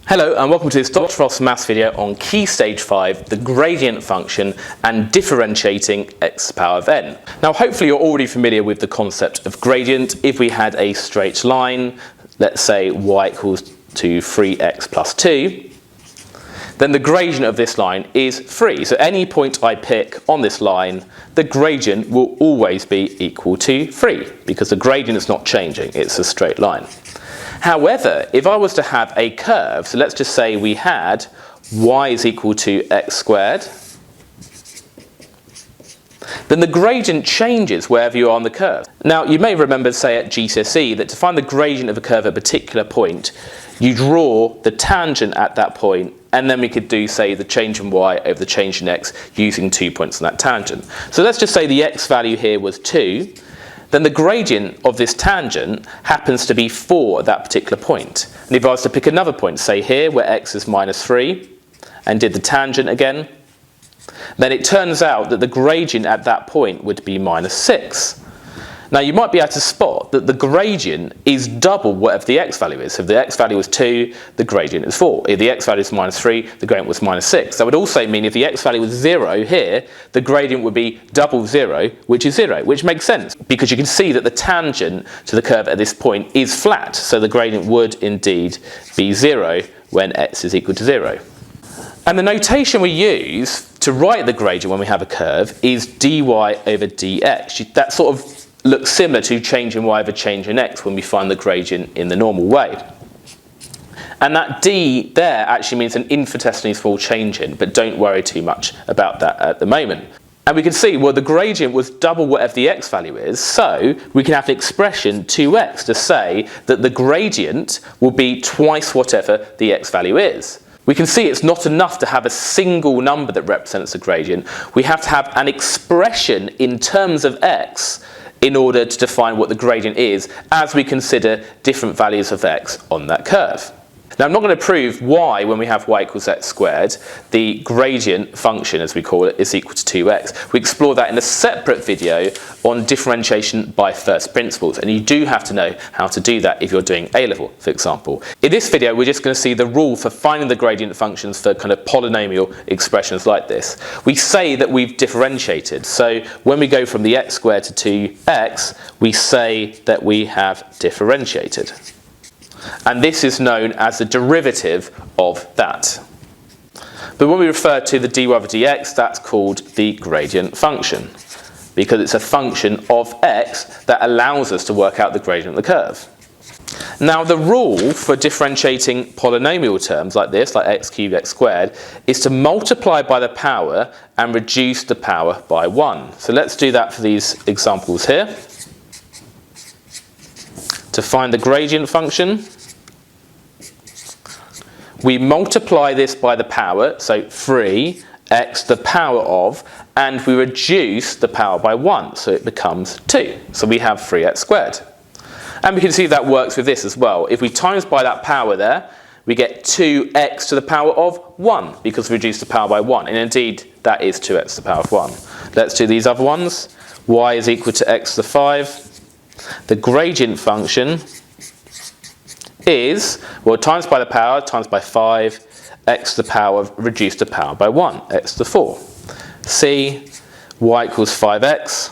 Hello and welcome to this Dr. Frost Maths video on Key Stage 5, the gradient function and differentiating x to the power of n. Now hopefully you're already familiar with the concept of gradient. If we had a straight line, let's say y equals to 3x plus 2, then the gradient of this line is 3. So any point I pick on this line, the gradient will always be equal to 3 because the gradient is not changing, it's a straight line. However, if I was to have a curve, so let's just say we had y is equal to x squared, then the gradient changes wherever you are on the curve. Now, you may remember, say at GCSE, that to find the gradient of a curve at a particular point, you draw the tangent at that point, and then we could do, say, the change in y over the change in x using 2 points on that tangent. So let's just say the x value here was 2. Then the gradient of this tangent happens to be 4 at that particular point. And if I was to pick another point, say here, where x is minus 3, and did the tangent again, then it turns out that the gradient at that point would be minus 6. Now you might be able to spot that the gradient is double whatever the x value is. So if the x value was 2, the gradient is 4. If the x value is minus 3, the gradient was minus 6. That would also mean if the x value was 0 here, the gradient would be double 0, which is 0, which makes sense because you can see that the tangent to the curve at this point is flat. So the gradient would indeed be 0 when x is equal to 0. And the notation we use to write the gradient when we have a curve is dy over dx. That sort of looks similar to change in y over change in x when we find the gradient in the normal way. And that d there actually means an infinitesimally small change in, but don't worry too much about that at the moment. And we can see, well, the gradient was double whatever the x value is, so we can have the expression 2x to say that the gradient will be twice whatever the x value is. We can see it's not enough to have a single number that represents the gradient. We have to have an expression in terms of x in order to define what the gradient is as we consider different values of x on that curve. Now I'm not going to prove why when we have y equals x squared, the gradient function, as we call it, is equal to 2x. We explore that in a separate video on differentiation by first principles, and you do have to know how to do that if you're doing A-level, for example. In this video, we're just going to see the rule for finding the gradient functions for kind of polynomial expressions like this. We say that we've differentiated, so when we go from the x squared to 2x, we say that we have differentiated. And this is known as the derivative of that. But when we refer to the dy over dx, that's called the gradient function, because it's a function of x that allows us to work out the gradient of the curve. Now the rule for differentiating polynomial terms like this, like x cubed, x squared, is to multiply by the power and reduce the power by 1. So let's do that for these examples here. To find the gradient function, we multiply this by the power, so 3x to the power of, and we reduce the power by 1, so it becomes 2. So we have 3x squared. And we can see that works with this as well. If we times by that power there, we get 2x to the power of 1, because we reduce the power by 1. And indeed, that is 2x to the power of 1. Let's do these other ones. Y is equal to x to the 5. The gradient function is, well, times by the power, times by 5, x to the power of reduced to the power by 1, x to the 4. See, y equals 5x.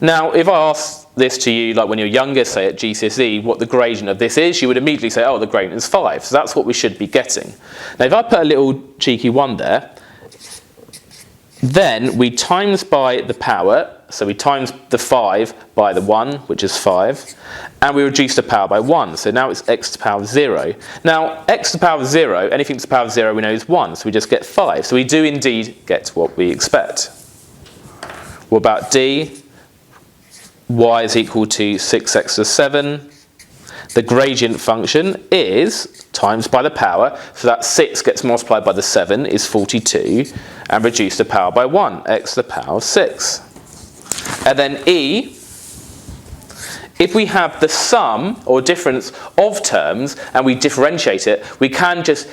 Now, if I ask this to you, like when you're younger, say at GCSE, what the gradient of this is, you would immediately say, oh, the gradient is 5. So that's what we should be getting. Now, if I put a little cheeky 1 there, then we times by the power, so we times the 5 by the 1, which is 5, and we reduce the power by 1. So now it's x to the power of 0. Now, x to the power of 0, anything to the power of 0 we know is 1, so we just get 5. So we do indeed get what we expect. What about d? Y is equal to 6x to the 7. The gradient function is times by the power, so that 6 gets multiplied by the 7 is 42, and reduce the power by 1, x to the power of 6. And then e, if we have the sum or difference of terms and we differentiate it, we can just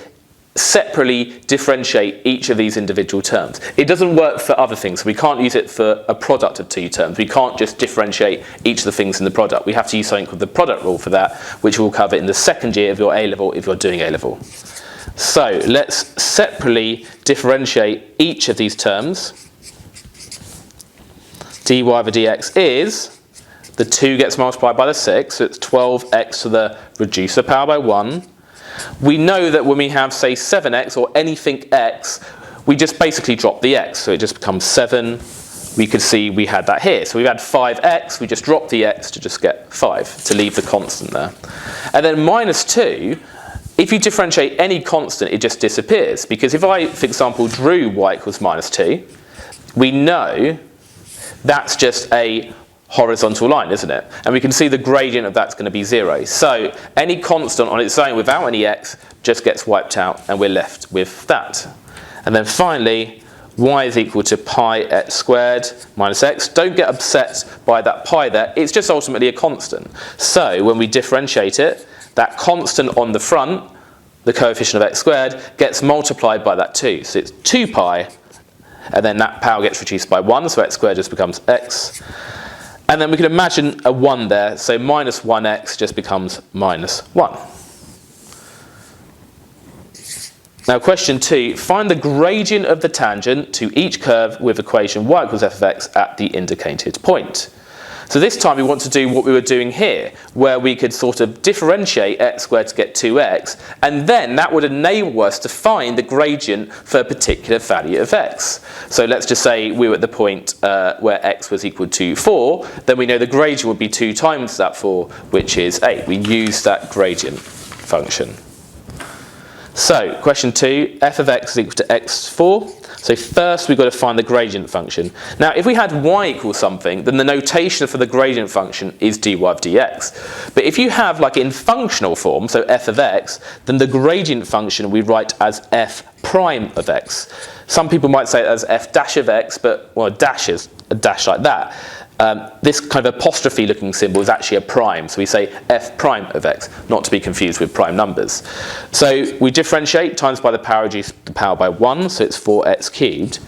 separately differentiate each of these individual terms. It doesn't work for other things. We can't use it for a product of two terms. We can't just differentiate each of the things in the product. We have to use something called the product rule for that, which we'll cover in the second year of your A-level if you're doing A-level. So let's separately differentiate each of these terms. dy over dx is, the 2 gets multiplied by the 6, so it's 12x to the reducer power by 1. We know that when we have, say, 7x or anything x, we just basically drop the x, so it just becomes 7. We could see we had that here. So we've had 5x, we just drop the x to just get 5, to leave the constant there. And then minus 2, if you differentiate any constant, it just disappears. Because if I, for example, drew y equals minus 2, we know that's just a horizontal line, isn't it? And we can see the gradient of that's going to be 0. So any constant on its own without any x just gets wiped out, and we're left with that. And then finally, y is equal to pi x squared minus x. Don't get upset by that pi there. It's just ultimately a constant. So when we differentiate it, that constant on the front, the coefficient of x squared, gets multiplied by that 2. So it's 2 pi, and then that power gets reduced by 1, so x squared just becomes x. And then we can imagine a 1 there, so minus 1x just becomes minus 1. Now question 2, find the gradient of the tangent to each curve with equation y equals f of x at the indicated point. So this time we want to do what we were doing here, where we could sort of differentiate x squared to get 2x, and then that would enable us to find the gradient for a particular value of x. So let's just say we were at the point where x was equal to 4, then we know the gradient would be 2 times that 4, which is 8. We use that gradient function. So question 2, f of x is equal to x4. So first we've got to find the gradient function. Now if we had y equals something, then the notation for the gradient function is dy of dx. But if you have like in functional form, so f of x, then the gradient function we write as f prime of x. Some people might say it as f dash of x, but well, dash is a dash like that. This kind of apostrophe looking symbol is actually a prime, so we say f prime of x, not to be confused with prime numbers. So we differentiate, times by the power, reduce the power by 1, so it's 4x cubed.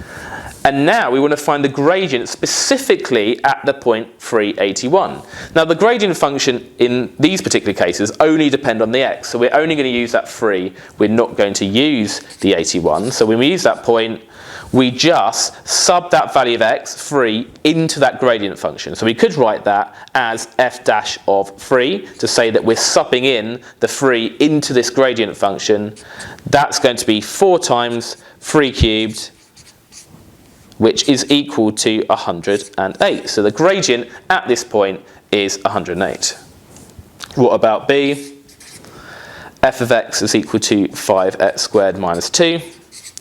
And now we want to find the gradient specifically at the point 381. Now the gradient function in these particular cases only depend on the x, so we're only going to use that 3, we're not going to use the 81. So when we use that point, we just sub that value of x, 3, into that gradient function. So we could write that as f dash of 3 to say that we're subbing in the 3 into this gradient function. That's going to be 4 times 3 cubed, which is equal to 108. So the gradient at this point is 108. What about b? F of x is equal to 5x squared minus 2.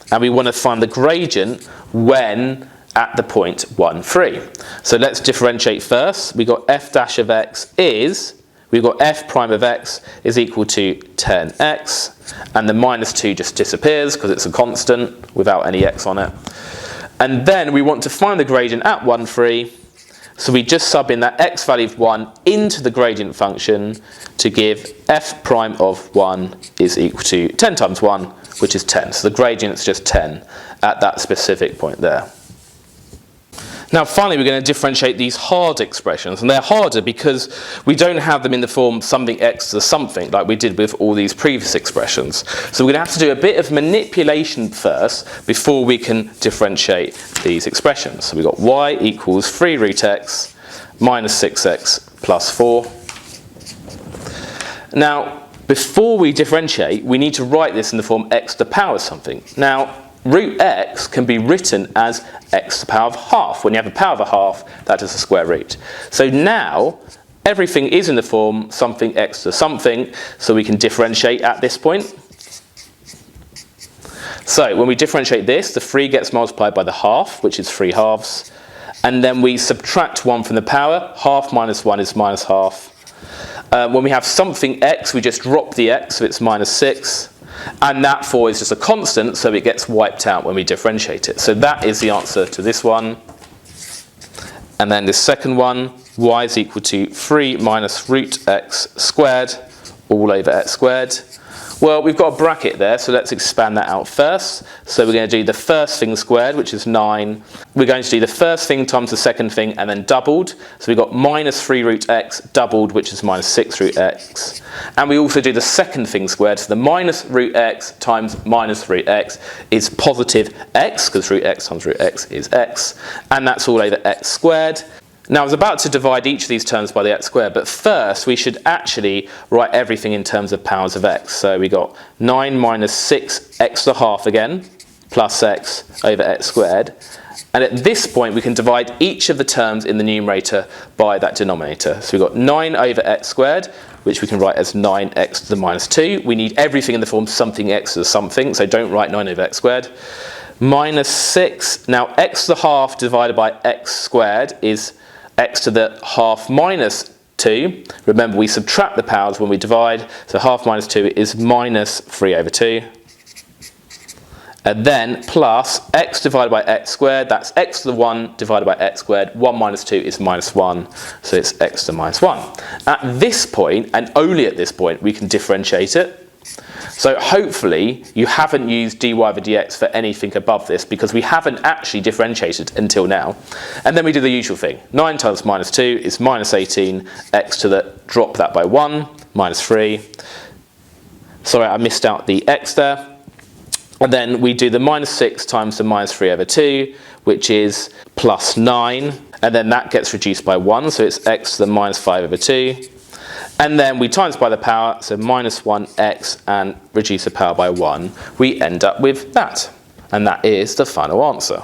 And we want to find the gradient when at the point 1, 3. So let's differentiate first. We've got f dash of x is, we've got f prime of x is equal to 10x. And the minus 2 just disappears because it's a constant without any x on it. And then we want to find the gradient at 1, 3. So we just sub in that x value of 1 into the gradient function to give f prime of 1 is equal to 10 times 1, which is 10. So the gradient is just 10 at that specific point there. Now finally we're going to differentiate these hard expressions, and they're harder because we don't have them in the form something x to something like we did with all these previous expressions. So we're going to have to do a bit of manipulation first before we can differentiate these expressions. So we've got y equals 3 root x minus 6x plus 4. Now before we differentiate, we need to write this in the form x to the power something. Now root x can be written as x to the power of half. When you have a power of a half, that is a square root. So now everything is in the form something x to something, so we can differentiate at this point. So when we differentiate this, the 3 gets multiplied by the half, which is 3 halves. And then we subtract 1 from the power. Half minus 1 is minus half. When we have something x, we just drop the x, so it's minus 6. And that 4 is just a constant, so it gets wiped out when we differentiate it. So that is the answer to this one. And then the second one, y is equal to 3 minus root x squared all over x squared. Well, we've got a bracket there, so let's expand that out first. So we're going to do the first thing squared, which is 9. We're going to do the first thing times the second thing and then doubled. So we've got minus 3 root x doubled, which is minus 6 root x. And we also do the second thing squared. So the minus root x times minus root x is positive x, because root x times root x is x. And that's all over x squared. Now I was about to divide each of these terms by the x squared, but first we should actually write everything in terms of powers of x. So we got 9 minus 6 x to the half again, plus x over x squared. And at this point we can divide each of the terms in the numerator by that denominator. So we've got 9 over x squared, which we can write as 9x to the minus 2. We need everything in the form something x to the something, so don't write 9 over x squared. Minus 6, now x to the half divided by x squared is x to the half minus 2. Remember, we subtract the powers when we divide, so half minus 2 is minus 3 over 2. And then plus x divided by x squared, that's x to the 1 divided by x squared. 1 minus 2 is minus 1, so it's x to the minus 1. At this point, and only at this point, we can differentiate it. So hopefully you haven't used dy over dx for anything above this, because we haven't actually differentiated until now. And then we do the usual thing. 9 times minus 2 is minus 18, x to the, drop that by 1, minus 3. Sorry, I missed out the x there. And then we do the minus 6 times the minus 3 over 2, which is plus 9. And then that gets reduced by 1, so it's x to the minus 5 over 2. And then we times by the power, so minus 1x, and reduce the power by 1. We end up with that. And that is the final answer.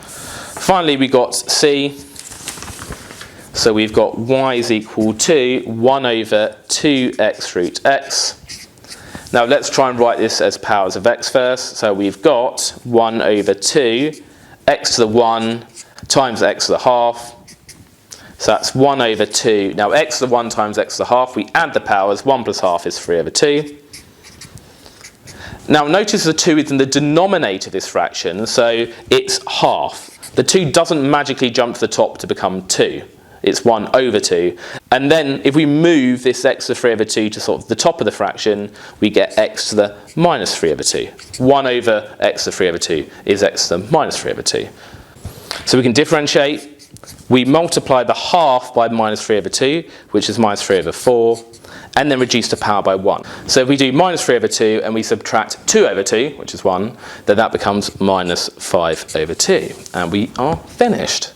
Finally, we got C. So we've got y is equal to 1 over 2x root x. Now let's try and write this as powers of x first. So we've got 1 over 2, x to the 1 times x to the half. So that's 1 over 2. Now x to the 1 times x to the half, we add the powers. 1 plus half is 3 over 2. Now notice the 2 is in the denominator of this fraction, so it's half. The 2 doesn't magically jump to the top to become 2. It's 1 over 2. And then if we move this x to the 3 over 2 to sort of the top of the fraction, we get x to the minus 3 over 2. 1 over x to the 3 over 2 is x to the minus 3 over 2. So we can differentiate. We multiply the half by minus 3 over 2, which is minus 3 over 4, and then reduce the power by 1. So if we do minus 3 over 2 and we subtract 2 over 2, which is 1, then that becomes minus 5 over 2. And we are finished.